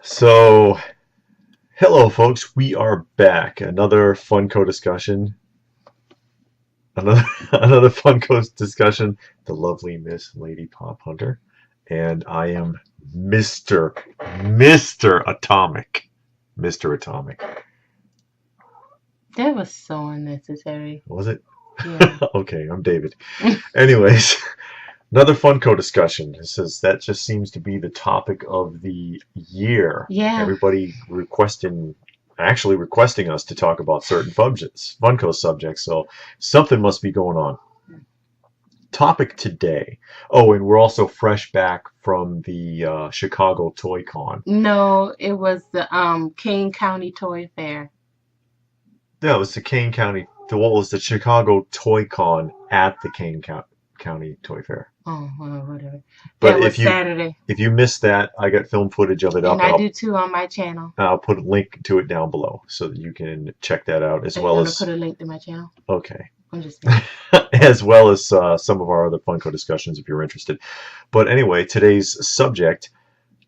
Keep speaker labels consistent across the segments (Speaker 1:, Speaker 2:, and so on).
Speaker 1: So, hello, folks. We are back. Another Funko discussion. Another another Funko discussion. The lovely Miss Lady Pop Hunter, and I am Mister Atomic. Mister Atomic.
Speaker 2: That was so unnecessary.
Speaker 1: Was it?
Speaker 2: Yeah.
Speaker 1: Okay, I'm David. Anyways, another Funko discussion. It says that just seems to be the topic of the year.
Speaker 2: Yeah.
Speaker 1: Everybody actually requesting us to talk about certain Funko subjects. So something must be going on. Topic today. Oh, and we're also fresh back from the Chicago Toy Con.
Speaker 2: No, it was the King County Toy Fair.
Speaker 1: Yeah, it was the Kane County. What was the Chicago Toy Con at the County Toy Fair?
Speaker 2: Oh, well, whatever.
Speaker 1: But
Speaker 2: That was Saturday.
Speaker 1: if you missed that, I got film footage of it up.
Speaker 2: And I do too on my channel.
Speaker 1: I'll put a link to it down below so that you can check that out as
Speaker 2: Are
Speaker 1: well
Speaker 2: you
Speaker 1: as
Speaker 2: gonna put a link to my channel?
Speaker 1: okay.
Speaker 2: I'm just saying.
Speaker 1: As well as some of our other Funko discussions if you're interested. But anyway, today's subject: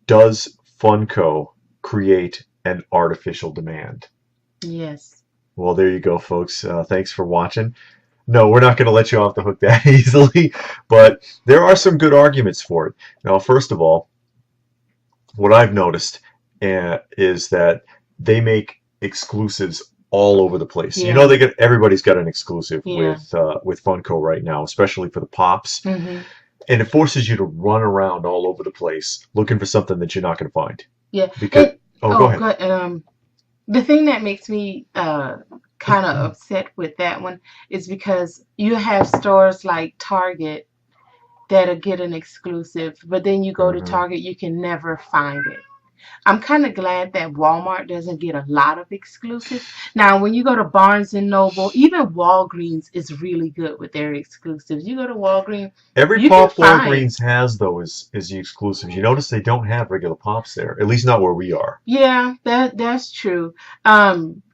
Speaker 1: does Funko create an artificial demand?
Speaker 2: Yes.
Speaker 1: Well, there you go, folks. Thanks for watching. No, we're not going to let you off the hook that easily, but there are some good arguments for it. Now, first of all, what I've noticed is that they make exclusives all over the place.
Speaker 2: Yeah.
Speaker 1: You know, everybody's got an exclusive
Speaker 2: Yeah.
Speaker 1: with Funko right now, especially for the pops,
Speaker 2: Mm-hmm.
Speaker 1: and it forces you to run around all over the place looking for something that you're not going to find.
Speaker 2: Yeah.
Speaker 1: Because go ahead.
Speaker 2: The thing that makes me kind of upset with that one is because you have stores like Target that'll get an exclusive, but then you go to Target, you can never find it. I'm kind of glad that Walmart doesn't get a lot of exclusives. Now, when you go to Barnes and Noble, even Walgreens is really good with their exclusives. You go to Walgreens,
Speaker 1: every
Speaker 2: you
Speaker 1: pop
Speaker 2: can find.
Speaker 1: Walgreens has though is the exclusives. You notice they don't have regular pops there, at least not where we are.
Speaker 2: Yeah, that's true.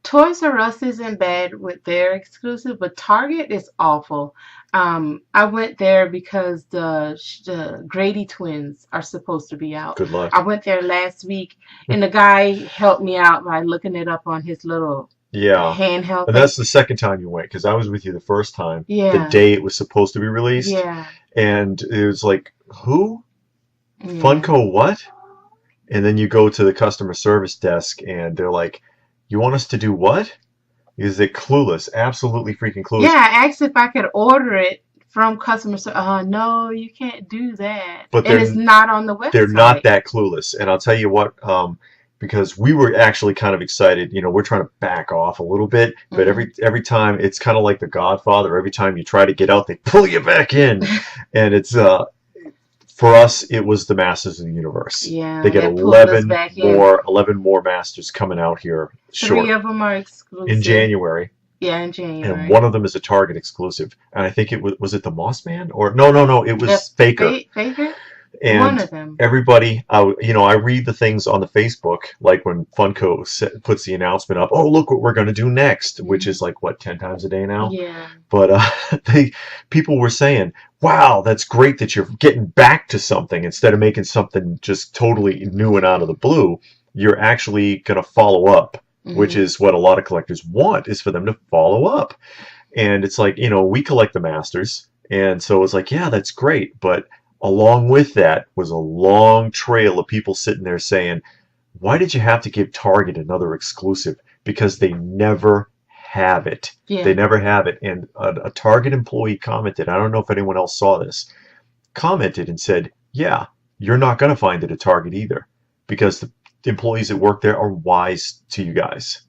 Speaker 2: Toys R Us isn't bad with their exclusive, but Target is awful. I went there because the Grady twins are supposed to be out.
Speaker 1: Good luck.
Speaker 2: I went there last week, and the guy helped me out by looking it up on his little handheld.
Speaker 1: And that's the second time you went, because I was with you the first time,
Speaker 2: Yeah.
Speaker 1: the day it was supposed to be released.
Speaker 2: Yeah.
Speaker 1: And it was like, who?
Speaker 2: Yeah.
Speaker 1: Funko what? And then you go to the customer service desk, and they're like, you want us to do what? Because they're clueless, absolutely freaking clueless.
Speaker 2: Yeah, I asked if I could order it from customer service. No, you can't do that.
Speaker 1: But
Speaker 2: and it's not on the website.
Speaker 1: They're not that clueless. And I'll tell you what, because we were actually kind of excited. You know, we're trying to back off a little bit, but every time it's kind of like The Godfather. Every time you try to get out, they pull you back in, and it's for us, it was the Masters of the Universe.
Speaker 2: Yeah,
Speaker 1: they get 11 more Masters coming out here.
Speaker 2: Three of them are exclusive
Speaker 1: in January.
Speaker 2: Yeah, in January.
Speaker 1: And one of them is a Target exclusive, and I think it was it the Moss Man or no, it was Faker.
Speaker 2: Faker.
Speaker 1: And
Speaker 2: one of them.
Speaker 1: Everybody, I read the things on the Facebook, like when Funko puts the announcement up. Oh, look what we're going to do next, which is like what 10 times a day now.
Speaker 2: Yeah.
Speaker 1: But people were saying, "Wow, that's great that you're getting back to something instead of making something just totally new and out of the blue. You're actually going to follow up." Which is what a lot of collectors want, is for them to follow up. And it's like, we collect the Masters. And so it's like, yeah, that's great. But along with that was a long trail of people sitting there saying, why did you have to give Target another exclusive? Because they never have it.
Speaker 2: Yeah.
Speaker 1: They never have it. And a Target employee commented, I don't know if anyone else saw this, commented and said, yeah, you're not going to find it at Target either. Because the employees that work there are wise to you guys,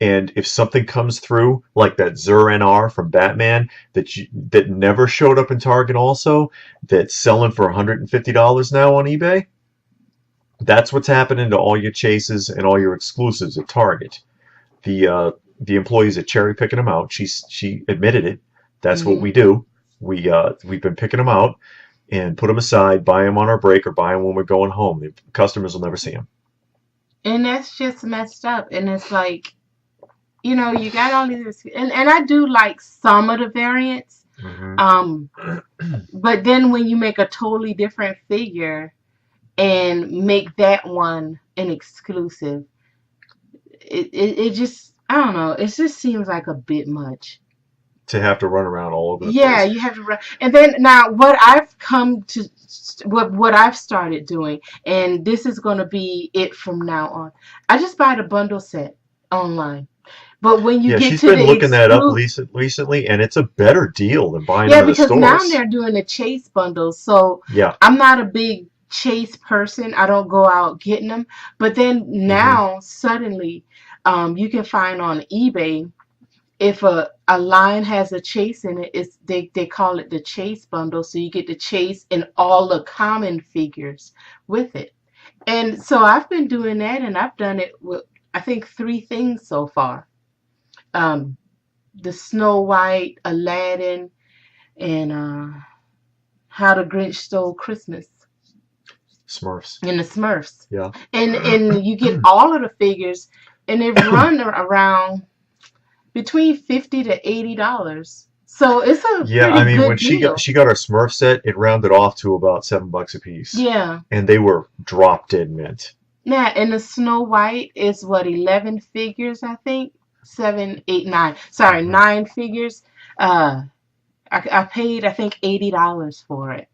Speaker 1: and if something comes through like that Zur NR from Batman that never showed up in Target, also that's selling for $150 now on eBay, that's what's happening to all your chases and all your exclusives at Target. The employees are cherry picking them out. She admitted it. That's what we do. We've been picking them out and put them aside, buy them on our break or buy them when we're going home. The customers will never see them.
Speaker 2: And that's just messed up. And it's like, you got all these, and I do like some of the variants. But then when you make a totally different figure and make that one an exclusive. It just, I don't know. It just seems like a bit much.
Speaker 1: To have to run around all over the
Speaker 2: Yeah,
Speaker 1: place.
Speaker 2: you have to run. And then now, what I've come to, what I've started doing, and this is going to be it from now on. I just buy the bundle set online. But when you
Speaker 1: Yeah,
Speaker 2: get
Speaker 1: she's
Speaker 2: to
Speaker 1: been
Speaker 2: the
Speaker 1: looking that up
Speaker 2: exclude,
Speaker 1: recently, and it's a better deal than buying them
Speaker 2: yeah,
Speaker 1: in the
Speaker 2: because now
Speaker 1: stores.
Speaker 2: they're doing the chase bundles. So
Speaker 1: Yeah.
Speaker 2: I'm not a big chase person. I don't go out getting them. But then
Speaker 1: Hmm.
Speaker 2: now suddenly, you can find on eBay if a line has a chase in it, it's they call it the chase bundle. So you get the chase and all the common figures with it. And so I've been doing that, and I've done it with I think three things so far. Um, the Snow White, Aladdin, and How the Grinch Stole Christmas,
Speaker 1: Smurfs.
Speaker 2: and the Smurfs.
Speaker 1: Yeah.
Speaker 2: And you get all of the figures, and they run around between $50 to $80. So it's a
Speaker 1: Yeah, I
Speaker 2: pretty
Speaker 1: mean when
Speaker 2: good deal.
Speaker 1: she got her Smurf set, it rounded off to about $7 a piece.
Speaker 2: Yeah.
Speaker 1: And they were drop dead mint.
Speaker 2: Yeah, and the Snow White is what, 11 figures, I think? Seven, eight, nine. Sorry,
Speaker 1: Hmm.
Speaker 2: 9 figures. Uh I paid I think $80 for it.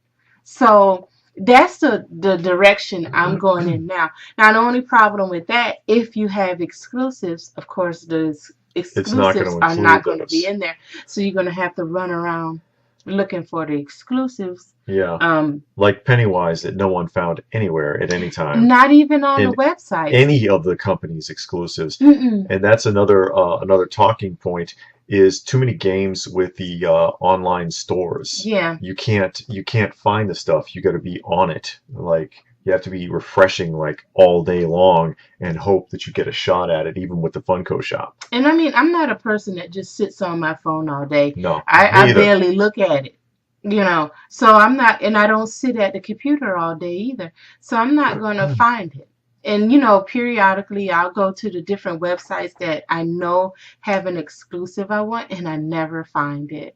Speaker 2: So that's the direction I'm going in now. Now the only problem with that, if you have exclusives, of course the
Speaker 1: It's not going
Speaker 2: exclusives
Speaker 1: to
Speaker 2: are
Speaker 1: include
Speaker 2: not going to be
Speaker 1: those.
Speaker 2: in there. So you're going to have to run around looking for the exclusives.
Speaker 1: Yeah.
Speaker 2: Um,
Speaker 1: Like Pennywise that no one found anywhere at any time
Speaker 2: Not even on the
Speaker 1: in
Speaker 2: websites.
Speaker 1: any of the company's exclusives.
Speaker 2: Mm-mm.
Speaker 1: And that's another talking point is too many games with the online stores.
Speaker 2: Yeah.
Speaker 1: You can't find the stuff. You got to be on it. Like you have to be refreshing like all day long and hope that you get a shot at it, even with the Funko shop.
Speaker 2: And I mean, I'm not a person that just sits on my phone all day.
Speaker 1: No,
Speaker 2: I
Speaker 1: me either.
Speaker 2: barely look at it, you know. So I'm not, and I don't sit at the computer all day either. So I'm not going to find it. And, periodically I'll go to the different websites that I know have an exclusive I want, and I never find it.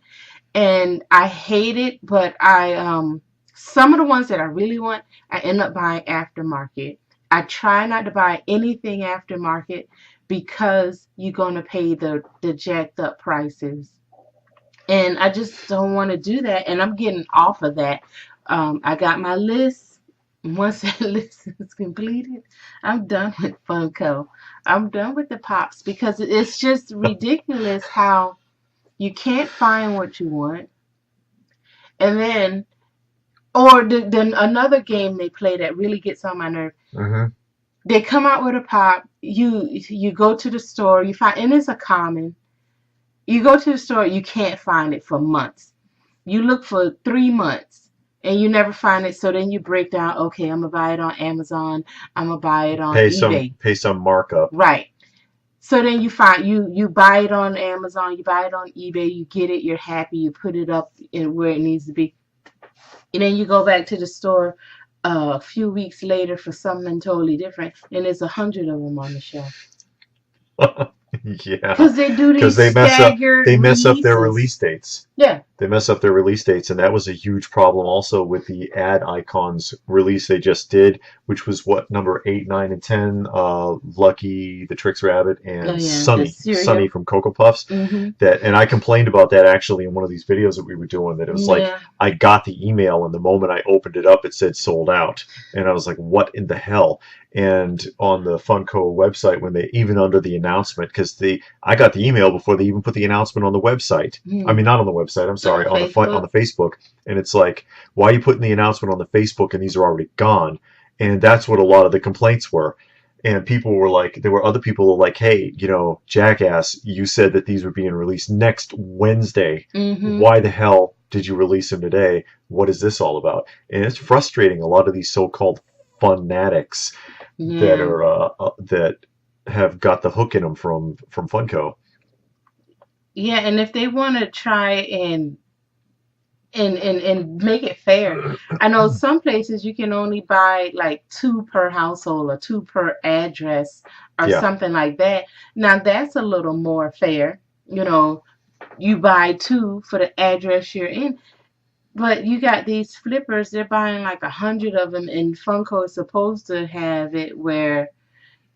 Speaker 2: And I hate it, but some of the ones that I really want, I end up buying aftermarket. I try not to buy anything aftermarket because you're going to pay the jacked up prices. And I just don't want to do that. And I'm getting off of that. I got my list. Once that list is completed, I'm done with Funko. I'm done with the pops because it's just ridiculous how you can't find what you want. And then, or then another game they play that really gets on my nerve.
Speaker 1: Hmm.
Speaker 2: They come out with a pop. You go to the store. You find, and it's a common. You go to the store. You can't find it for months. You look for 3 months and you never find it. So then you break down. Okay, I'm gonna buy it on Amazon. I'm gonna buy it on eBay.
Speaker 1: Pay some markup.
Speaker 2: Right. So then you buy it on Amazon. You buy it on eBay. You get it. You're happy. You put it up in where it needs to be. And then you go back to the store a few weeks later for something totally different, and there's 100 of them on the shelf.
Speaker 1: Yeah,
Speaker 2: Because they do
Speaker 1: because
Speaker 2: these staggered
Speaker 1: they mess up their release
Speaker 2: releases.
Speaker 1: dates.
Speaker 2: Yeah.
Speaker 1: They mess up their release dates, and that was a huge problem also with the ad icons release they just did, which was what number 8, 9, and 10. Lucky, the Tricks Rabbit,
Speaker 2: Oh
Speaker 1: and
Speaker 2: yeah, the
Speaker 1: Sunny
Speaker 2: cereal.
Speaker 1: from Cocoa Puffs.
Speaker 2: Mhm.
Speaker 1: That, and I complained about that actually in one of these videos that we were doing. That it was like
Speaker 2: Yeah.
Speaker 1: I got the email, and the moment I opened it up, it said sold out, and I was like, what in the hell? And on the Funko website, when they even under the announcement, because I got the email before they even put the announcement on the website. I
Speaker 2: Mm.
Speaker 1: mean, not on the website. I'm
Speaker 2: On
Speaker 1: sorry, on
Speaker 2: Facebook.
Speaker 1: the Facebook, and it's like, why are you putting the announcement on the Facebook and these are already gone? And that's what a lot of the complaints were. And people were like, there were other people who were like, hey, jackass, you said that these were being released next Wednesday.
Speaker 2: Mhm.
Speaker 1: Why the hell did you release them today? What is this all about? And it's frustrating. A lot of these so-called fanatics that
Speaker 2: Yeah.
Speaker 1: are that have got the hook in them from Funko.
Speaker 2: Yeah, and if they want to try and make it fair. I know some places you can only buy like two per household or two per address or
Speaker 1: Yeah.
Speaker 2: something like that. Now that's a little more fair. You know, you buy two for the address you're in. But you got these flippers, they're buying like 100 of them, and Funko is supposed to have it where,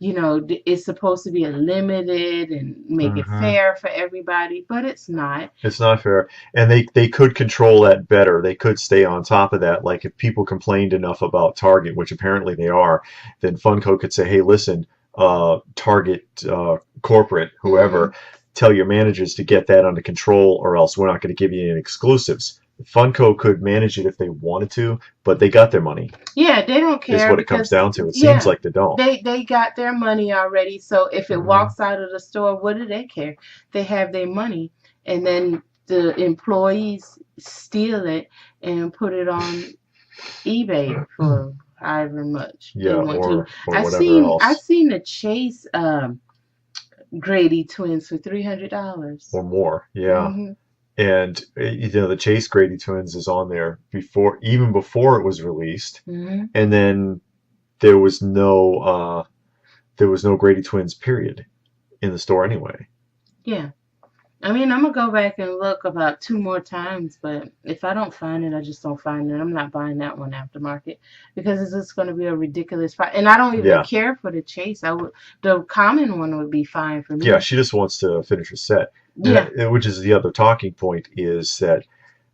Speaker 2: it's supposed to be a limited and make it
Speaker 1: Hmm.
Speaker 2: fair for everybody, but it's not.
Speaker 1: It's not fair. And they could control that better. They could stay on top of that. Like if people complained enough about Target, which apparently they are, then Funko could say, hey, listen, Target, corporate,
Speaker 2: Hmm.
Speaker 1: whoever, tell your managers to get that under control or else we're not going to give you any exclusives. Funko could manage it if they wanted to, but they got their money,
Speaker 2: Yeah, they don't
Speaker 1: is
Speaker 2: care
Speaker 1: what it comes
Speaker 2: because
Speaker 1: down to. It seems
Speaker 2: yeah,
Speaker 1: like they don't.
Speaker 2: they got their money already. So if it
Speaker 1: Hmm.
Speaker 2: walks out of the store, what do they care? They have their money, and then the employees steal it and put it on eBay for however much they
Speaker 1: Yeah,
Speaker 2: want to.
Speaker 1: or whatever
Speaker 2: I've
Speaker 1: else.
Speaker 2: seen the Chase Grady twins for $300.
Speaker 1: Or more. Yeah.
Speaker 2: Hmm.
Speaker 1: And the Chase Grady twins is on there before, even before it was released,
Speaker 2: Hmm.
Speaker 1: and then there was no there was no Grady twins period in the store anyway.
Speaker 2: Yeah. I mean, I'm gonna go back and look about two more times, but if I don't find it, I just don't find it. I'm not buying that one aftermarket because it's just gonna be a ridiculous price. And I don't even
Speaker 1: Yeah,
Speaker 2: care for the Chase. The common one would be fine for
Speaker 1: yeah,
Speaker 2: me.
Speaker 1: she just wants to finish her set, and
Speaker 2: Yeah.
Speaker 1: which is the other talking point is that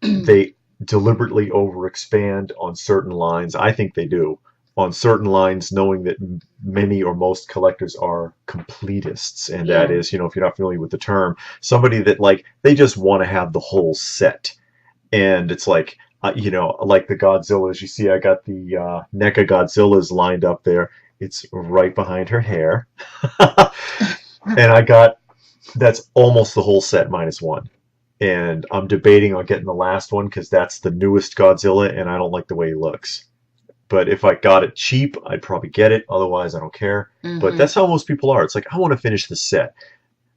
Speaker 1: they deliberately overexpand on certain lines. I think they do on certain lines, knowing that many or most collectors are completists, and that
Speaker 2: Yeah.
Speaker 1: is, if you're not familiar with the term, somebody that like they just want to have the whole set, and it's like. Like the Godzillas, you see, I got the NECA Godzillas lined up there. It's right behind her hair, and I got that's almost the whole set minus one. And I'm debating on getting the last one because that's the newest Godzilla, and I don't like the way he looks. But if I got it cheap, I'd probably get it. Otherwise, I don't care. But
Speaker 2: Hmm.
Speaker 1: that's how most people are. It's like I want to finish the set.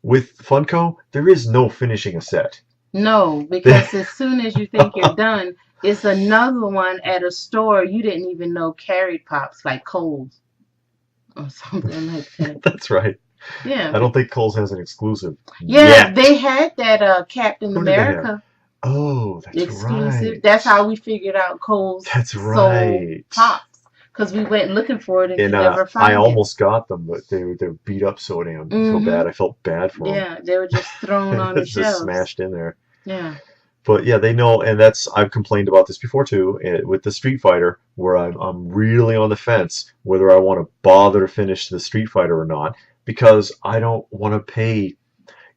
Speaker 1: With Funko, there is no finishing a set.
Speaker 2: No, because as soon as you think you're done, it's another one at a store you didn't even know carried pops like Kohl's or something like that.
Speaker 1: That's right.
Speaker 2: Yeah,
Speaker 1: I don't think Kohl's has an exclusive
Speaker 2: yeah,
Speaker 1: yet.
Speaker 2: they had that Captain
Speaker 1: Who did they have?
Speaker 2: America
Speaker 1: Oh, that's
Speaker 2: exclusive.
Speaker 1: right.
Speaker 2: That's how we figured out Kohl's
Speaker 1: That's
Speaker 2: sold
Speaker 1: right.
Speaker 2: pops because we went looking for it and
Speaker 1: And
Speaker 2: could never
Speaker 1: I
Speaker 2: find it.
Speaker 1: almost got them, but they're beat up so
Speaker 2: Hmm.
Speaker 1: bad. I felt bad for them.
Speaker 2: Yeah, they were just thrown on the
Speaker 1: It's just
Speaker 2: shelves.
Speaker 1: smashed in there.
Speaker 2: Yeah.
Speaker 1: But yeah, they know, and that's I've complained about this before too, with the Street Fighter, where I'm really on the fence whether I want to bother to finish the Street Fighter or not, because I don't want to pay.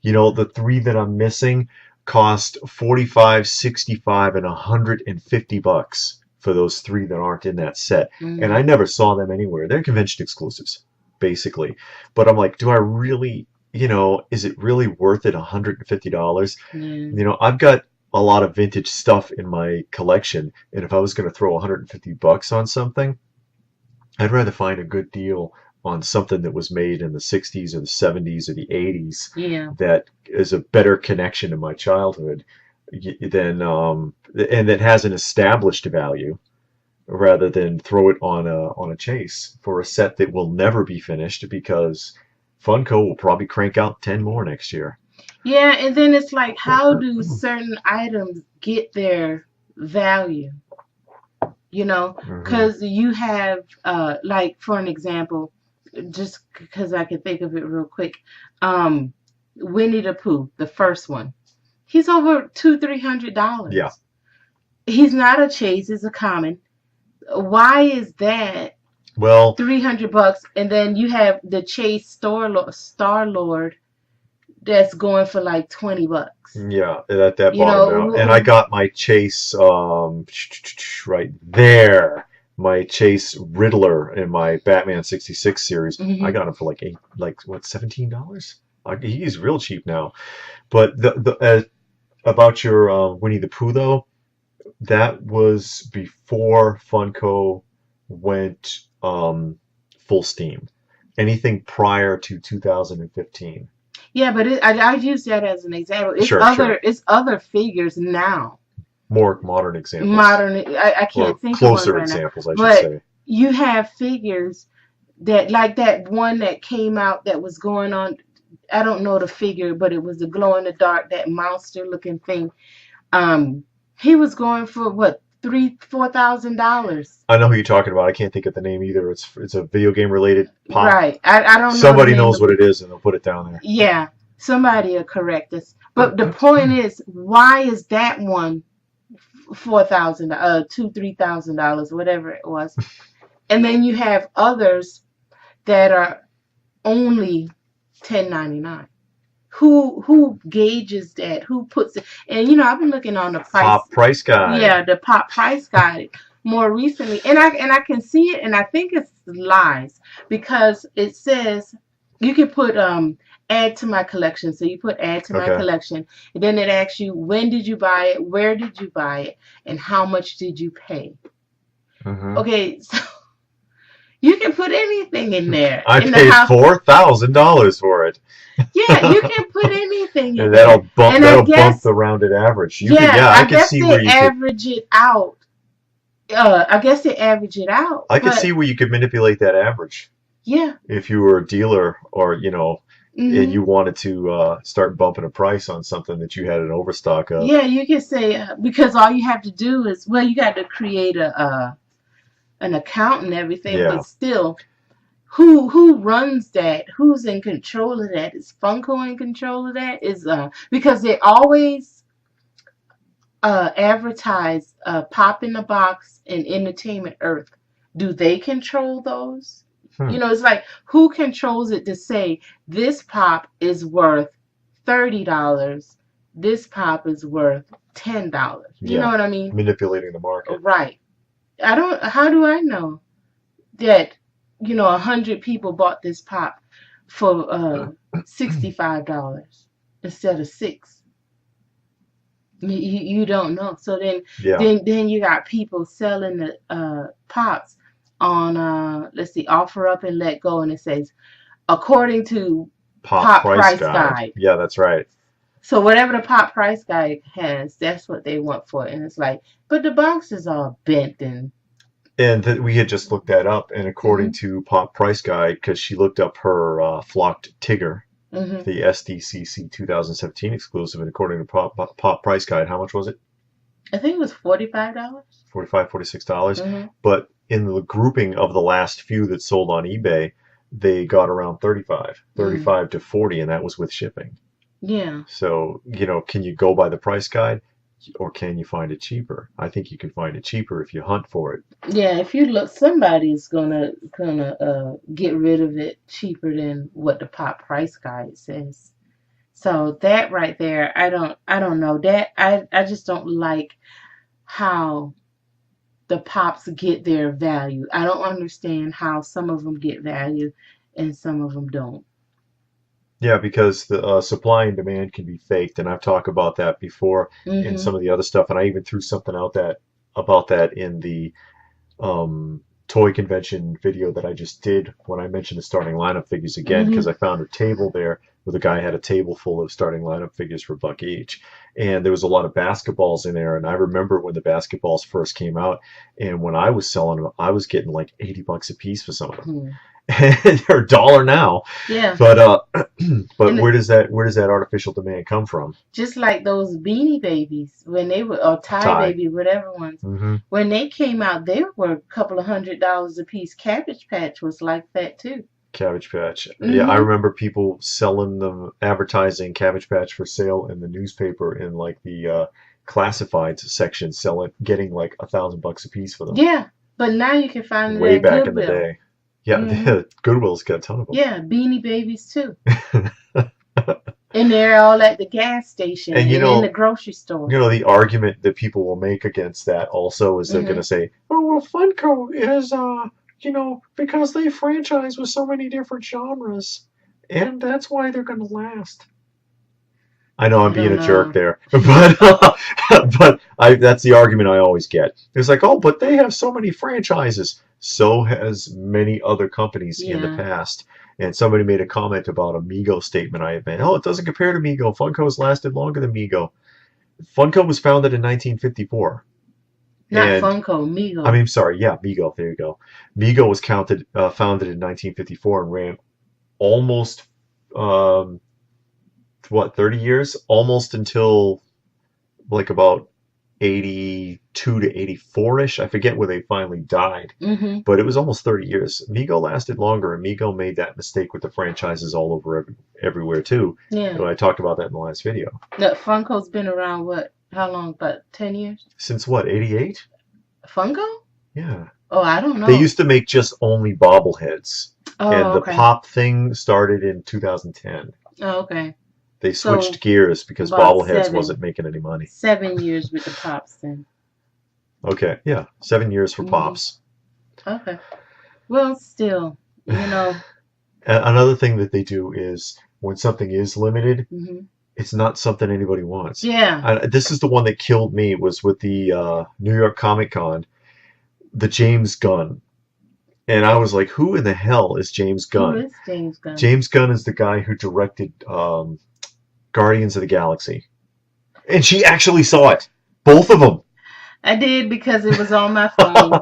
Speaker 1: The three that I'm missing cost 45, 65, and $150 for those three that aren't in that set, and I
Speaker 2: Hmm.
Speaker 1: never saw them anywhere. They're convention exclusives, basically. But I'm like, do I really? Is it really worth it? $150?
Speaker 2: Yeah.
Speaker 1: I've got a lot of vintage stuff in my collection, and if I was going to throw $150 on something, I'd rather find a good deal on something that was made in the 60s or the 70s or the 80s
Speaker 2: Yeah.
Speaker 1: that is a better connection to my childhood than and that has an established value rather than throw it on a chase for a set that will never be finished because Funko will probably crank out 10 more next year.
Speaker 2: Yeah, and then it's like, how do certain items get their value?
Speaker 1: Hmm.
Speaker 2: Because you have, like, for an example, just because I can think of it real quick, um, Winnie the Pooh, the first one, he's over $200,
Speaker 1: Yeah.
Speaker 2: $300. He's not a chase; it's a common. Why is that
Speaker 1: Well,
Speaker 2: $300? And then you have the Chase Star Lord that's going for like $20.
Speaker 1: yeah, that
Speaker 2: You
Speaker 1: bottomed
Speaker 2: know,
Speaker 1: out, and I got my Chase right there, my Chase Riddler in my Batman '66 series. I
Speaker 2: mhm.
Speaker 1: got him for like like what, $17? Like he's real cheap now. But about your Winnie the Pooh though, that was before Funko went full steam. Anything prior to 2015.
Speaker 2: Yeah, but I've used that as an example.
Speaker 1: Sure, sure.
Speaker 2: It's other figures now.
Speaker 1: More modern examples.
Speaker 2: Modern, I can't
Speaker 1: Or
Speaker 2: think of one
Speaker 1: closer
Speaker 2: right now,
Speaker 1: examples, I should
Speaker 2: but
Speaker 1: say.
Speaker 2: you have figures that, like that one that came out that was going on. I don't know the figure, but it was the glow in the dark, that monster looking thing. Um, He was going for what, $3,000, $4,000.
Speaker 1: I know who you're talking about. I can't think of the name either. It's a video game related pop.
Speaker 2: Right. I don't know the
Speaker 1: Somebody
Speaker 2: name
Speaker 1: knows
Speaker 2: of
Speaker 1: what
Speaker 2: it.
Speaker 1: it is, and they'll put it down there.
Speaker 2: Yeah. Somebody will correct us. But the point is, why is that one 4,000, $2,000, $3,000, whatever it was, and then you have others that are only 10.99. Who gauges that? Who puts it? And I've been looking on the price.
Speaker 1: Pop price guide.
Speaker 2: Yeah, the pop price guide more recently, and I can see it, and I think it's lies because it says you can put add to my collection. So you put add to my
Speaker 1: Okay.
Speaker 2: collection, and then it asks you when did you buy it, where did you buy it, and how much did you pay.
Speaker 1: Mm-hmm.
Speaker 2: Okay, so you can put anything in there
Speaker 1: I
Speaker 2: in the
Speaker 1: paid
Speaker 2: house.
Speaker 1: $4,000 for it.
Speaker 2: Yeah, you can put anything in
Speaker 1: And
Speaker 2: there. And I
Speaker 1: that'll bump
Speaker 2: guess,
Speaker 1: the rounded average. You could,
Speaker 2: yeah,
Speaker 1: yeah, I
Speaker 2: I
Speaker 1: could
Speaker 2: guess
Speaker 1: see where
Speaker 2: they
Speaker 1: you could.
Speaker 2: average it out. I guess they average it out,
Speaker 1: I could
Speaker 2: but
Speaker 1: see where you could manipulate that average
Speaker 2: yeah.
Speaker 1: if you were a dealer, or and
Speaker 2: Hmm.
Speaker 1: you wanted to start bumping a price on something that you had an overstock of.
Speaker 2: Yeah, you can say because all you have to do is, well, you got to create an account and everything,
Speaker 1: Yeah.
Speaker 2: but still, who runs that? Who's in control of that? Is Funko in control of that? Is because they always advertise Pop in the Box and Entertainment Earth. Do they control those?
Speaker 1: Hmm.
Speaker 2: It's like who controls it to say this pop is worth $30, this pop is worth $10. You know
Speaker 1: Yeah.
Speaker 2: what I mean?
Speaker 1: Manipulating the market.
Speaker 2: Right. I don't. How do I know that 100 people bought this pop for $65 instead of $6? You don't know. So then
Speaker 1: Yeah.
Speaker 2: then you got people selling the pops on let's see, offer up and let go, and it says according to
Speaker 1: Pop
Speaker 2: pop
Speaker 1: price
Speaker 2: price
Speaker 1: guide.
Speaker 2: guide.
Speaker 1: Yeah, that's right.
Speaker 2: So whatever the pop price guide has, that's what they want for it. And it's like, but the box is all bent and
Speaker 1: And we had just looked that up, and according
Speaker 2: hmm
Speaker 1: to Pop Price Guide, because she looked up her flocked Tigger,
Speaker 2: hmm
Speaker 1: the SDCC 2017 exclusive, and according to Pop Price Guide, how much was it?
Speaker 2: I think it was $45.
Speaker 1: 45, $46.
Speaker 2: Hmm.
Speaker 1: But in the grouping of the last few that sold on eBay, they got around 35,
Speaker 2: Mm.
Speaker 1: 35 to 40, and that was with shipping.
Speaker 2: Yeah.
Speaker 1: So, can you go by the price guide, or can you find it cheaper? I think you can find it cheaper if you hunt for it.
Speaker 2: Yeah, if you look, somebody's gonna get rid of it cheaper than what the pop price guide says. So that right there, I don't know that I just don't like how the pops get their value. I don't understand how some of them get value and some of them don't.
Speaker 1: Yeah, because the supply and demand can be faked, and I've talked about that before in
Speaker 2: Mhm.
Speaker 1: some of the other stuff, and I even threw something out that about that in the toy convention video that I just did when I mentioned the starting lineup figures again, because
Speaker 2: Mhm.
Speaker 1: I found a table there where the guy had a table full of starting lineup figures for $1 each, and there was a lot of basketballs in there, and I remember when the basketballs first came out, and when I was selling them, I was getting like $80 a piece for some of them.
Speaker 2: Mhm.
Speaker 1: And they're $1 now.
Speaker 2: Yeah.
Speaker 1: But but
Speaker 2: And
Speaker 1: where does that artificial demand come from?
Speaker 2: just like those Beanie Babies when they were, or Tie
Speaker 1: Tie.
Speaker 2: Baby, whatever ones,
Speaker 1: Hmm.
Speaker 2: when they came out, they were a couple of $100 a piece. Cabbage Patch was like that too.
Speaker 1: Cabbage Patch. Yeah, I
Speaker 2: Mhm.
Speaker 1: remember people selling them, advertising Cabbage Patch for sale in the newspaper in like the classifieds section, getting like $1,000 a piece for them.
Speaker 2: Yeah, but now you can find it
Speaker 1: Way
Speaker 2: at
Speaker 1: back in the
Speaker 2: Goodwill.
Speaker 1: day. Yeah,
Speaker 2: Mhm.
Speaker 1: Goodwill's got a ton of
Speaker 2: Yeah, Beanie Babies too.
Speaker 1: them.
Speaker 2: And they're all at the gas station
Speaker 1: And
Speaker 2: and in the grocery store.
Speaker 1: the argument that people will make against that also is they're going to
Speaker 2: Mhm.
Speaker 1: say, "Oh well, Funko is because they franchise with so many different genres, and that's why they're going to last." I know I'm
Speaker 2: I
Speaker 1: being
Speaker 2: don't
Speaker 1: a jerk
Speaker 2: know.
Speaker 1: there, but that's the argument I always get. It's like, oh, but they have so many franchises. So has many other companies in the
Speaker 2: Yeah.
Speaker 1: past. And somebody made a comment about a Mego statement I had made. Oh, it doesn't compare to Mego. Funko's lasted longer than Mego. Funko was founded in 1954.
Speaker 2: Not
Speaker 1: And
Speaker 2: Funko,
Speaker 1: I
Speaker 2: Migo.
Speaker 1: mean, sorry, yeah, Mego. There you go. Mego was founded in 1954 and ran almost what 30 years, almost until like about 82 to 84-ish. I forget where they finally died,
Speaker 2: Mhm.
Speaker 1: but it was almost 30 years. Mego lasted longer, and Mego made that mistake with the franchises all over everywhere too.
Speaker 2: Yeah.
Speaker 1: I talked about that in the last video.
Speaker 2: The Funko's been around what? How long? About 10 years?
Speaker 1: Since what, 88?
Speaker 2: Funko?
Speaker 1: Yeah.
Speaker 2: Oh, I don't know.
Speaker 1: They used to make just only bobbleheads.
Speaker 2: Oh,
Speaker 1: And the
Speaker 2: okay.
Speaker 1: pop thing started in 2010.
Speaker 2: Oh, okay.
Speaker 1: They
Speaker 2: So,
Speaker 1: switched gears because
Speaker 2: about
Speaker 1: bobbleheads wasn't making any money.
Speaker 2: 7 years with the pops then.
Speaker 1: Okay, yeah. 7 years for pops.
Speaker 2: Okay. Well, still,
Speaker 1: Another thing that they do is when something is limited, it's not something anybody wants.
Speaker 2: Yeah.
Speaker 1: This is the one that killed me, was with the New York Comic Con, the James Gunn. And I was like, who in the hell is James Gunn?
Speaker 2: Who is James Gunn?
Speaker 1: James Gunn is the guy who directed Guardians of the Galaxy. And she actually saw it. Both of them.
Speaker 2: I did because it was on my phone.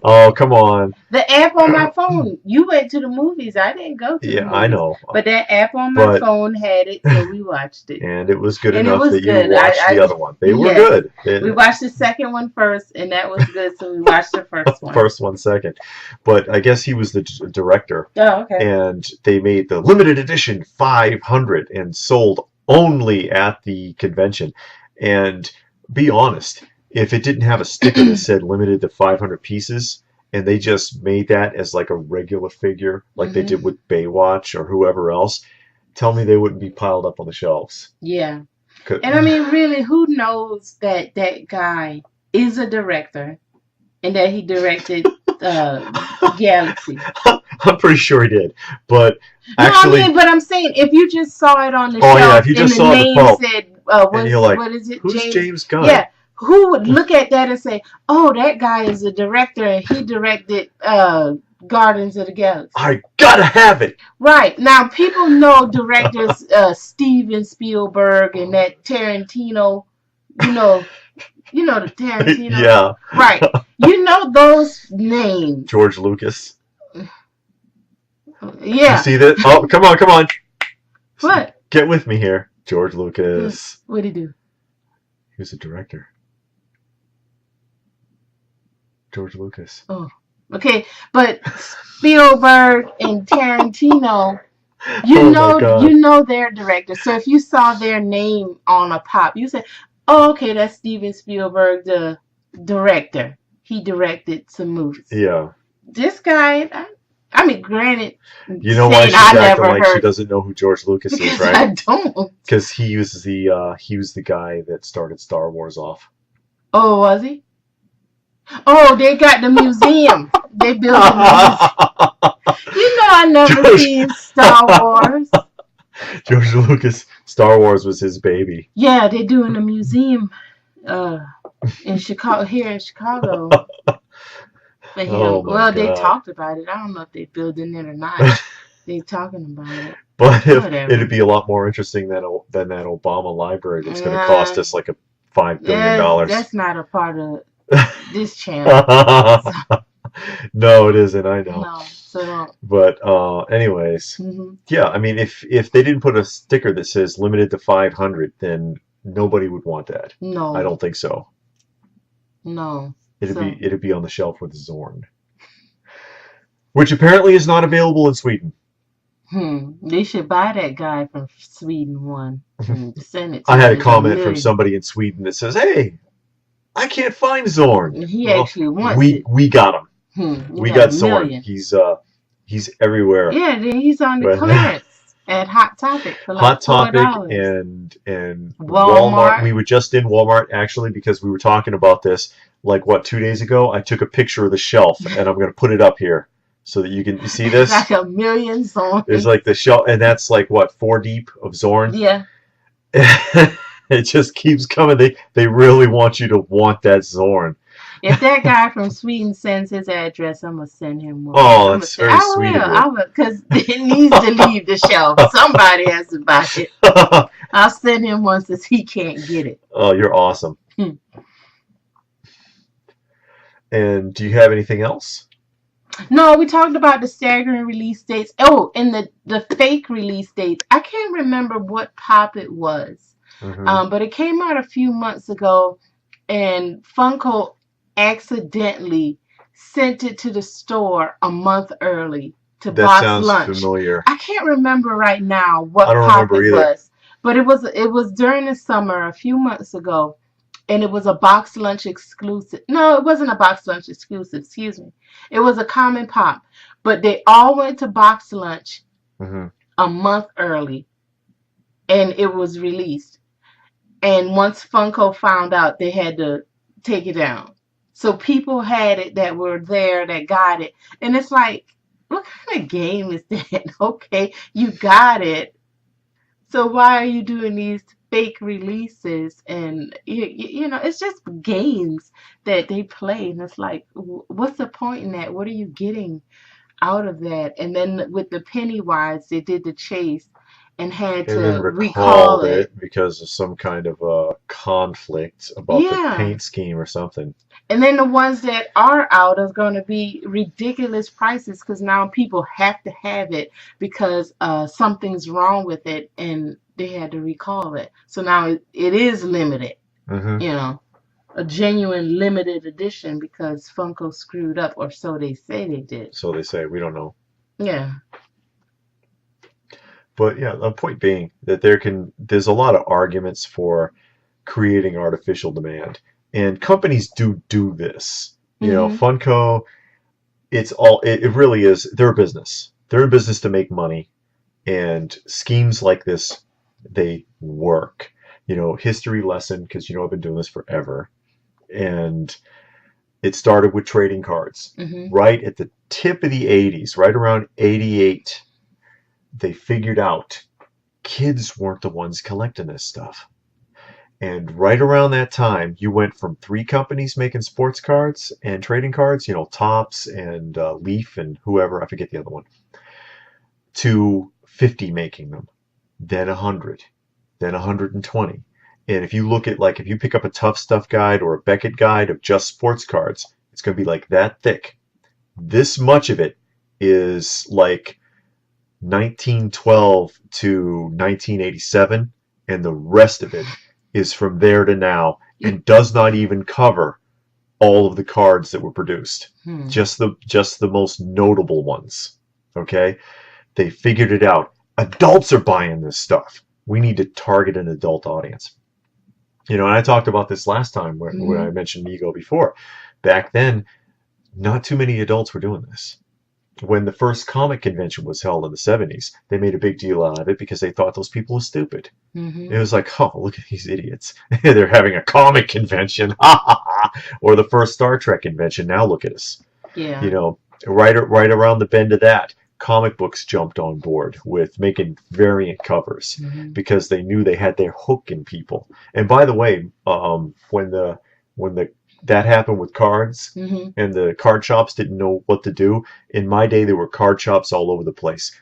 Speaker 1: Oh, come on.
Speaker 2: The app on my phone. You went to the movies. I didn't go to the movies.
Speaker 1: Yeah, I know.
Speaker 2: But that app on my phone had it, so we watched it.
Speaker 1: And it was good enough that you watched the other one. They were good.
Speaker 2: We watched the second one first, and that was good, so we watched the first one.
Speaker 1: First one second. But I guess he was the director.
Speaker 2: Oh, okay.
Speaker 1: And they made the limited edition 500 and sold only at the convention. And be honest, if it didn't have a sticker that said limited to 500 pieces, and they just made that as like a regular figure, like they did with Baywatch or whoever else, tell me they wouldn't be piled up on the shelves.
Speaker 2: Yeah. And I mean, really, who knows that that guy is a director and that he directed Galaxy?
Speaker 1: I'm pretty sure he did, but actually,
Speaker 2: but I'm saying if you just saw it on the
Speaker 1: shelf,
Speaker 2: yeah,
Speaker 1: if you just saw the pulp, said,
Speaker 2: and you're like, what is it?
Speaker 1: Who's James Gunn?
Speaker 2: Yeah. Who would look at that and say, "Oh, that guy is a director and he directed Guardians of the Galaxy"?
Speaker 1: I gotta have it.
Speaker 2: Right now, people know directors Steven Spielberg and that Tarantino. You know the Tarantino.
Speaker 1: Yeah.
Speaker 2: Right. You know those names.
Speaker 1: George Lucas.
Speaker 2: Yeah.
Speaker 1: You see that? Oh, come on.
Speaker 2: What?
Speaker 1: Get with me here, George Lucas.
Speaker 2: What did he do?
Speaker 1: He was a director. George Lucas.
Speaker 2: Oh, okay, but Spielberg and Tarantino, you know they're directors. So if you saw their name on a pop, you say, "Oh, okay, that's Steven Spielberg, the director. He directed some movies."
Speaker 1: Yeah.
Speaker 2: This guy, I mean, granted,
Speaker 1: you know why she's acting like she doesn't know who George Lucas is, right?
Speaker 2: I don't.
Speaker 1: Because he was the guy that started Star Wars off.
Speaker 2: Oh, was he? Oh, they got the museum. They built a museum. I never seen Star Wars.
Speaker 1: George Lucas, Star Wars was his baby.
Speaker 2: Yeah, they're doing a museum in Chicago, here in Chicago. For him.
Speaker 1: Oh my God.
Speaker 2: They talked about it. I don't know if they're building it or not. They're talking about it.
Speaker 1: But it'd be a lot more interesting than that Obama library that's going to cost us like $5 billion.
Speaker 2: That's not a part of this channel.
Speaker 1: No, it isn't. I know.
Speaker 2: No, so don't.
Speaker 1: But anyways, yeah. I mean, if they didn't put a sticker that says limited to 500, then nobody would want that.
Speaker 2: No,
Speaker 1: I don't think so.
Speaker 2: No,
Speaker 1: it'd be on the shelf with Zorn, which apparently is not available in Sweden.
Speaker 2: They should buy that guy from Sweden one and send it to
Speaker 1: I had a comment from somebody in Sweden that says, "Hey, I can't find Zorn."
Speaker 2: He actually wants it.
Speaker 1: We got him. We got Zorn. He's everywhere.
Speaker 2: Yeah, he's on the clearance at Hot Topic for like
Speaker 1: Hot Topic
Speaker 2: $4.
Speaker 1: and Walmart. We were just in Walmart actually because we were talking about this 2 days ago. I took a picture of the shelf and I'm going to put it up here so that you can see this.
Speaker 2: Like a million Zorn.
Speaker 1: There's like the shelf, and that's 4 deep of Zorn.
Speaker 2: Yeah.
Speaker 1: It just keeps coming. They really want you to want that Zorn.
Speaker 2: If that guy from Sweden sends his address, I'm gonna send him one.
Speaker 1: Oh, that's very sweet.
Speaker 2: I will, because it needs to leave the shelf. Somebody has to buy it. I'll send him one since he can't get it.
Speaker 1: Oh, you're awesome. And do you have anything else?
Speaker 2: No, we talked about the staggering release dates. Oh, and the fake release dates. I can't remember what pop it was, but it came out a few months ago. and Funko accidentally sent it to the store a month early to
Speaker 1: That
Speaker 2: box
Speaker 1: sounds
Speaker 2: lunch.
Speaker 1: familiar.
Speaker 2: I can't remember right now
Speaker 1: I
Speaker 2: what
Speaker 1: don't
Speaker 2: pop
Speaker 1: remember
Speaker 2: it
Speaker 1: either.
Speaker 2: was, but it was during the summer a few months ago, and it was a box lunch exclusive. No, it wasn't a box lunch exclusive. Excuse me. It was a common pop, but they all went to box lunch
Speaker 1: Hmm.
Speaker 2: a month early, and it was released. And once Funko found out, they had to take it down. So people had it that were there that got it. And it's like, what kind of game is that? Okay, you got it. So why are you doing these fake releases? And, it's just games that they play. And it's like, what's the point in that? What are you getting out of that? And then with the Pennywise, they did the chase and had
Speaker 1: And then
Speaker 2: to recall
Speaker 1: recalled
Speaker 2: it.
Speaker 1: it because of some kind of conflict about the
Speaker 2: Yeah.
Speaker 1: paint scheme or something.
Speaker 2: And then the ones that are out are going to be ridiculous prices because now people have to have it because something's wrong with it and they had to recall it. So now it is limited,
Speaker 1: Hmm.
Speaker 2: you know, a genuine limited edition because Funko screwed up, or so they say they did.
Speaker 1: So they say. We don't know.
Speaker 2: Yeah.
Speaker 1: But yeah, the point being that there's a lot of arguments for creating artificial demand. And companies do this.
Speaker 2: Mhm.
Speaker 1: Funko, it really is, they're a business. They're a business to make money, and schemes like this, they work. History lesson, because I've been doing this forever. And it started with trading cards.
Speaker 2: Mhm.
Speaker 1: Right at the tip of the 80s, right around 88, they figured out kids weren't the ones collecting this stuff. And right around that time, you went from three companies making sports cards and trading cards, Topps and Leaf and whoever, I forget the other one, to 50 making them, then 100, then 120. And if you look at, like, if you pick up a Tough Stuff guide or a Beckett guide of just sports cards, it's going to be like that thick. This much of it is like 1912 to 1987, and the rest of it is from there to now, and does not even cover all of the cards that were produced.
Speaker 2: Hmm.
Speaker 1: Just the most notable ones. Okay? They figured it out. Adults are buying this stuff. We need to target an adult audience. And I talked about this last time when I
Speaker 2: Mhm.
Speaker 1: mentioned Mego before. Back then, not too many adults were doing this. When the first comic convention was held in the 70s, they made a big deal out of it because they thought those people were stupid. It
Speaker 2: Mhm.
Speaker 1: was like, oh, look at these idiots. They're having a comic convention. Or the first Star Trek convention. Now look at us. You
Speaker 2: Yeah.
Speaker 1: know, right around the bend of that, comic books jumped on board with making variant covers
Speaker 2: Mhm.
Speaker 1: because they knew they had their hook in people. And by the way, when the that happened with cards,
Speaker 2: Mhm.
Speaker 1: and the card shops didn't know what to do. In my day, there were card shops all over the place.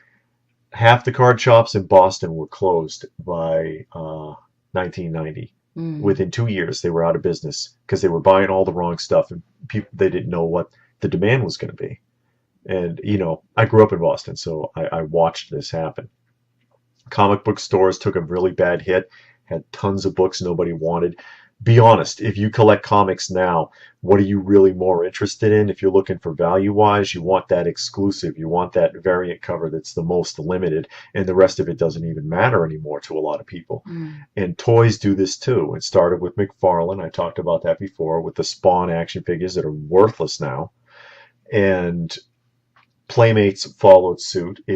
Speaker 1: Half the card shops in Boston were closed by 1990.
Speaker 2: Mhm.
Speaker 1: Within 2 years, they were out of business because they were buying all the wrong stuff, and people, they didn't know what the demand was going to be. And I grew up in Boston, so I watched this happen. Comic book stores took a really bad hit, had tons of books nobody wanted. Be honest, if you collect comics now, what are you really more interested in? If you're looking for value wise, you want that exclusive, you want that variant cover that's the most limited, and the rest of it doesn't even matter anymore to a lot of people.
Speaker 2: Mhm.
Speaker 1: And toys do this too. It started with McFarlane. I talked about that before, with the Spawn action figures that are worthless now. And Playmates followed suit.
Speaker 2: Mhm.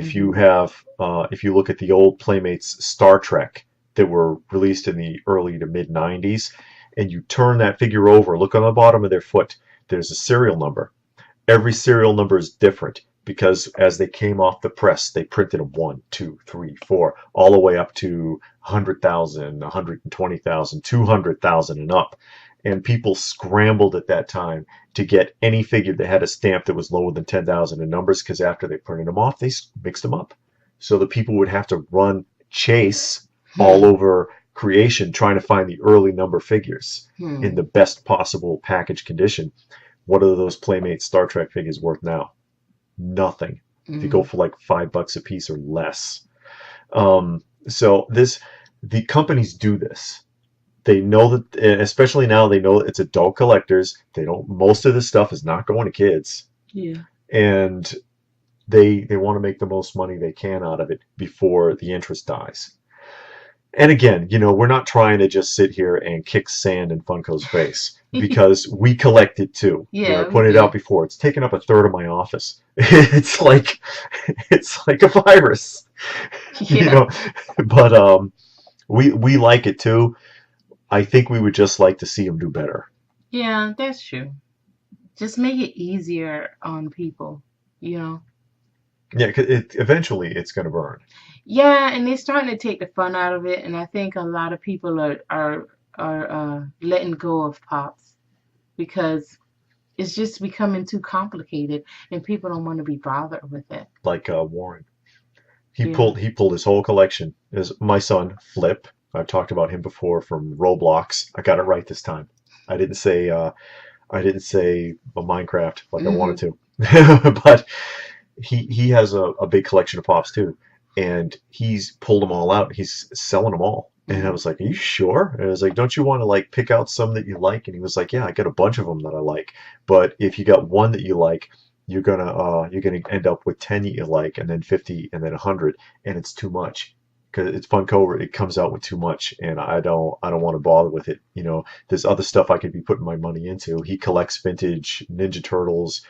Speaker 1: If you look at the old Playmates Star Trek that were released in the early to mid '90s, and you turn that figure over, look on the bottom of their foot. There's a serial number. Every serial number is different because as they came off the press, they printed them 1, 2, 3, 4, all the way up to 100,000, 120,000, 200,000 and up. And people scrambled at that time to get any figure that had a stamp that was lower than 10,000 in numbers, because after they printed them off, they mixed them up. So the people would have to run chase all
Speaker 2: Hmm.
Speaker 1: over creation trying to find the early number figures in
Speaker 2: Hmm.
Speaker 1: the best possible package condition. What are those Playmate Star Trek figures worth now? Nothing. They go
Speaker 2: Mhm.
Speaker 1: for like $5 a piece or less. So the companies do this. They know that, especially now, they know it's adult collectors. They don't. Most of this stuff is not going to kids,
Speaker 2: Yeah.
Speaker 1: and they want to make the most money they can out of it before the interest dies. And again, we're not trying to just sit here and kick sand in Funko's face because we collect it too. I
Speaker 2: Yeah, we
Speaker 1: pointed out
Speaker 2: do.
Speaker 1: before, it's taken up a third of my office. It's like a virus, you
Speaker 2: Yeah.
Speaker 1: know. But we like it too. I think we would just like to see them do better.
Speaker 2: Yeah, that's true. Just make it easier on people, you know.
Speaker 1: Yeah, 'cause eventually it's going to burn.
Speaker 2: Yeah, and they're starting to take the fun out of it, and I think a lot of people are letting go of pops because it's just becoming too complicated, and people don't want to be bothered with it.
Speaker 1: Like Warren, he
Speaker 2: Yeah.
Speaker 1: pulled he pulled his whole collection. Is my son Flip. I've talked about him before from Roblox. I got it right this time. I didn't say Minecraft like I
Speaker 2: Hmm.
Speaker 1: wanted to, but he has a big collection of pops too, and he's pulled them all out. He's selling them all, and I
Speaker 2: Hmm.
Speaker 1: was like, "Are you sure?" And I was like, "Don't you want to like pick out some that you like?" And he was like, "Yeah, I got a bunch of them that I like, but if you got one that you like, you're gonna end up with 10 that you like, and then 50, and then 100, and it's too much." Because it's Funko, it comes out with too much, and I don't want to bother with it. There's other stuff I could be putting my money into. He collects vintage Ninja Turtles,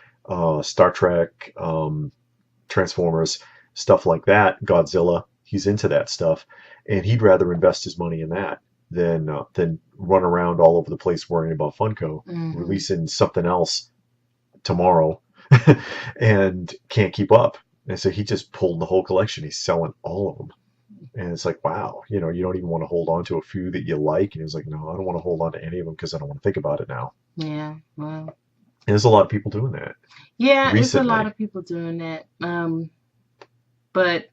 Speaker 1: Star Trek, Transformers, stuff like that, Godzilla. He's into that stuff, and he'd rather invest his money in that than run around all over the place worrying about Funko
Speaker 2: Hmm.
Speaker 1: releasing something else tomorrow and can't keep up. And so he just pulled the whole collection. He's selling all of them. And it's like, wow, you don't even want to hold on to a few that you like. And he was like, no, I don't want to hold on to any of them because I don't want to think about it now.
Speaker 2: Yeah. Well.
Speaker 1: And there's a lot of people doing that
Speaker 2: Yeah, it's a lot
Speaker 1: recently.
Speaker 2: of people doing that. But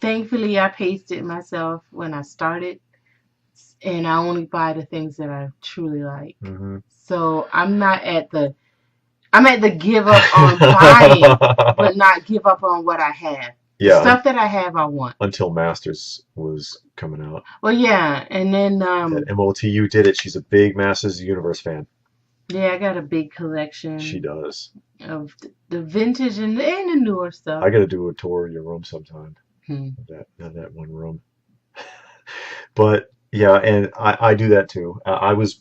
Speaker 2: thankfully, I paced it myself when I started, and I only buy the things that I truly like.
Speaker 1: Hmm.
Speaker 2: So I'm at the give up on buying, but not give up on what I have. The
Speaker 1: Yeah,
Speaker 2: stuff that I have, I want.
Speaker 1: until Masters was coming out.
Speaker 2: Well, yeah, and then
Speaker 1: That MOTU did it. She's a big Masters of the Universe fan.
Speaker 2: yeah, I got a big
Speaker 1: She
Speaker 2: collection
Speaker 1: does.
Speaker 2: of the vintage and the newer stuff.
Speaker 1: I got to do a tour of your room sometime.
Speaker 2: Hmm.
Speaker 1: That one room. But yeah, and I do that too. I was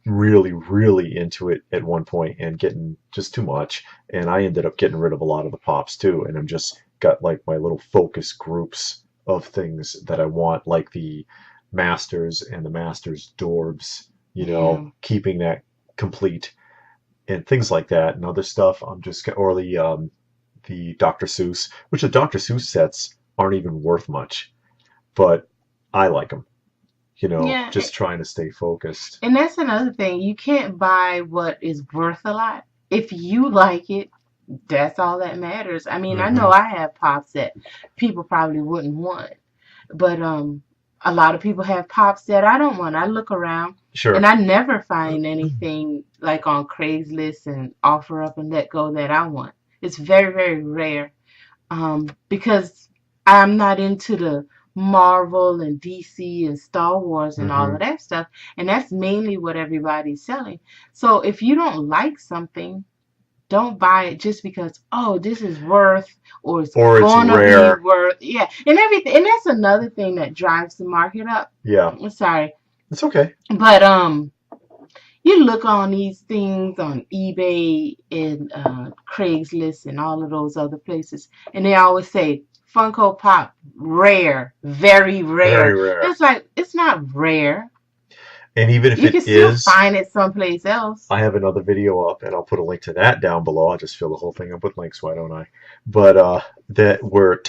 Speaker 1: really really into it at one point and getting just too much, and I ended up getting rid of a lot of the pops too. And I'm just got like my little focus groups of things that I want, like the Masters and the Masters Dorbs.
Speaker 2: Yeah.
Speaker 1: Keeping that complete and things like that, and other stuff. I'm just or the Dr. Seuss, which the Dr. Seuss sets aren't even worth much, but I like them.
Speaker 2: Yeah,
Speaker 1: Just trying to stay focused.
Speaker 2: and that's another thing. You can't buy what is worth a lot. If you like it, that's all that matters. I mean, I know
Speaker 1: Hmm.
Speaker 2: I have pops that people probably wouldn't want, but a lot of people have pops that I don't want. I look around and
Speaker 1: Sure.
Speaker 2: I never find anything like on Craigslist and offer up and let go that I want. It's very, very rare. Because I'm not into the Marvel and DC and Star Wars and all
Speaker 1: Hmm.
Speaker 2: of that stuff, and that's mainly what everybody's selling. So if you don't like something, don't buy it just because, oh, this is worth, or it's
Speaker 1: Or it's
Speaker 2: gonna be
Speaker 1: rare.
Speaker 2: worth, yeah, and everything. And that's another thing that drives the market up.
Speaker 1: Yeah,
Speaker 2: Sorry,
Speaker 1: it's okay.
Speaker 2: but you look on these things on eBay and Craigslist and all of those other places, and they always say Funko Pop rare, very
Speaker 1: Very
Speaker 2: rare.
Speaker 1: rare.
Speaker 2: It's like it's not rare.
Speaker 1: And even if
Speaker 2: You
Speaker 1: it
Speaker 2: can still
Speaker 1: is,
Speaker 2: find it someplace else.
Speaker 1: I have another video up, and I'll put a link to that down below. I'll just fill the whole thing up with links, why don't I? But that were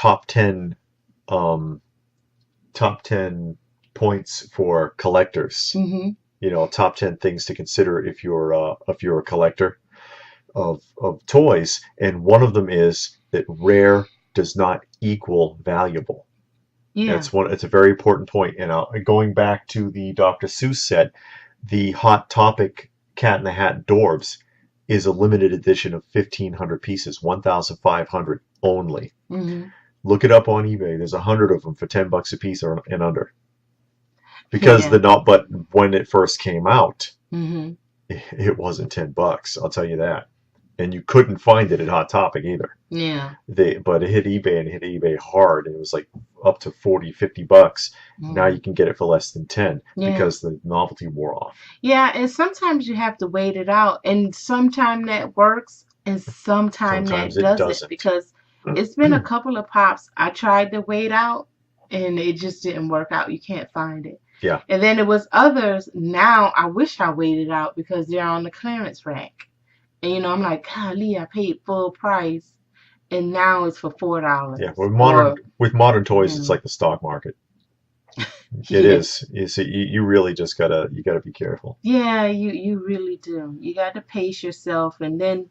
Speaker 1: um, top 10 points for collectors.
Speaker 2: Hmm.
Speaker 1: Top 10 things to consider if you're a collector of toys, and one of them is that rare does not equal valuable.
Speaker 2: Yeah.
Speaker 1: It's a very important point. And going back to the Dr. Seuss set, the Hot Topic Cat in the Hat Dorbs is a limited edition of 1,500 pieces, 1,500 only.
Speaker 2: Hmm.
Speaker 1: Look it up on eBay. There's 100 of them for $10 a piece and under. because
Speaker 2: Yeah.
Speaker 1: but when it first came out,
Speaker 2: Mhm.
Speaker 1: it wasn't $10. I'll tell you that. And you couldn't find it at Hot Topic either.
Speaker 2: Yeah.
Speaker 1: But it hit eBay and hit eBay hard, and it was like up to 40, $50. Now
Speaker 2: Mm.
Speaker 1: you can get it for less than 10
Speaker 2: Yeah.
Speaker 1: because the novelty wore off.
Speaker 2: Yeah, and sometimes you have to wait it out, and sometime that works, and sometime
Speaker 1: Sometimes
Speaker 2: that
Speaker 1: it
Speaker 2: doesn't,
Speaker 1: doesn't.
Speaker 2: because it's been a couple of pops I tried to wait out, and it just didn't work out. You can't find it.
Speaker 1: Yeah.
Speaker 2: And then it was others. Now I wish I waited out because they're on the clearance rack, and I'm like, golly, I paid full price, and now it's for $4
Speaker 1: Yeah,
Speaker 2: or
Speaker 1: with modern toys, it's
Speaker 2: mm,
Speaker 1: like the stock market. It
Speaker 2: yeah.
Speaker 1: is. You see, you really just gotta be careful.
Speaker 2: Yeah, you really do. You got to pace yourself, and then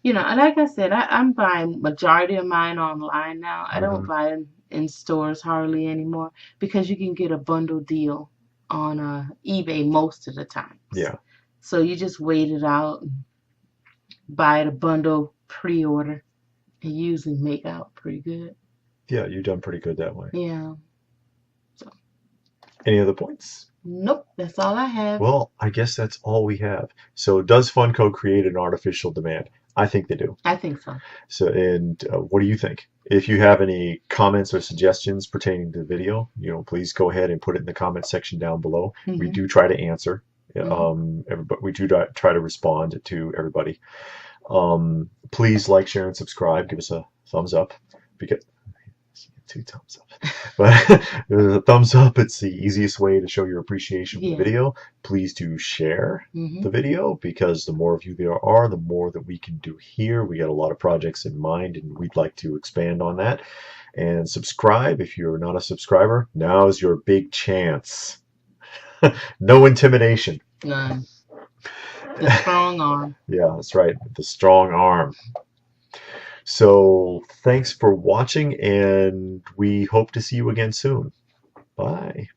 Speaker 2: like I said, I'm buying majority of mine online now. I don't
Speaker 1: Hmm.
Speaker 2: buy them in stores hardly anymore because you can get a bundle deal on eBay most of the times.
Speaker 1: Yeah,
Speaker 2: So you just wait it out and buy the bundle pre-order and usually make out pretty good.
Speaker 1: yeah, you've done pretty good that way.
Speaker 2: Yeah. So,
Speaker 1: Any other points?
Speaker 2: nope, that's all I have.
Speaker 1: Well, I guess that's all we have. So, does Funko create an artificial demand? I think they do.
Speaker 2: I think so.
Speaker 1: So, and what do you think? If you have any comments or suggestions pertaining to the video, please go ahead and put it in the comment section down below. We
Speaker 2: Mhm.
Speaker 1: do try to answer.
Speaker 2: Mhm.
Speaker 1: Everybody, we do try to respond to everybody. Please like, share, and subscribe. Give us a thumbs up because 2 thumbs up. But a thumbs up, it's the easiest way to show your appreciation for the
Speaker 2: Yeah.
Speaker 1: video. Please do share
Speaker 2: Mhm.
Speaker 1: the video because the more of you there are, the more that we can do here. We got a lot of projects in mind and we'd like to expand on that. And subscribe if you're not a subscriber. Now's your big chance. No intimidation.
Speaker 2: None. The strong arm.
Speaker 1: Yeah, that's right. The strong arm. So thanks for watching, and we hope to see you again soon. Bye.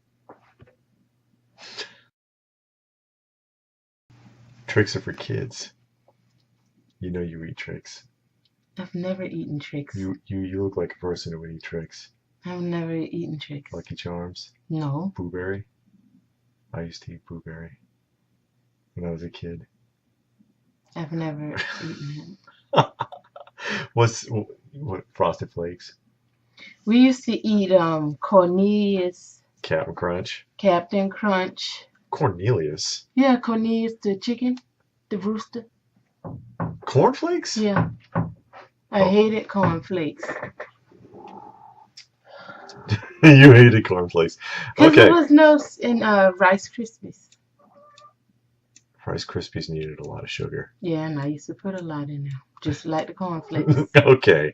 Speaker 1: Tricks are for kids. You know you eat tricks.
Speaker 2: I've never eaten tricks.
Speaker 1: You look like a person who would eat tricks.
Speaker 2: I've never eaten tricks.
Speaker 1: Lucky Charms,
Speaker 2: No.
Speaker 1: Blueberry. I used to eat Blueberry when I was a kid.
Speaker 2: I've never eaten
Speaker 1: What Frosted Flakes?
Speaker 2: it. We used to eat Cornelius,
Speaker 1: Captain Crunch.
Speaker 2: Captain Crunch.
Speaker 1: Cornelius.
Speaker 2: Yeah, Cornelius the chicken, the rooster.
Speaker 1: Cornflakes?
Speaker 2: Yeah. I hated cornflakes.
Speaker 1: You hated cornflakes.
Speaker 2: Because
Speaker 1: Okay.
Speaker 2: there was no in Rice Krispies.
Speaker 1: Rice Krispies needed a lot of sugar.
Speaker 2: Yeah, and I used to put a lot in there, just like the cornflakes.
Speaker 1: Okay.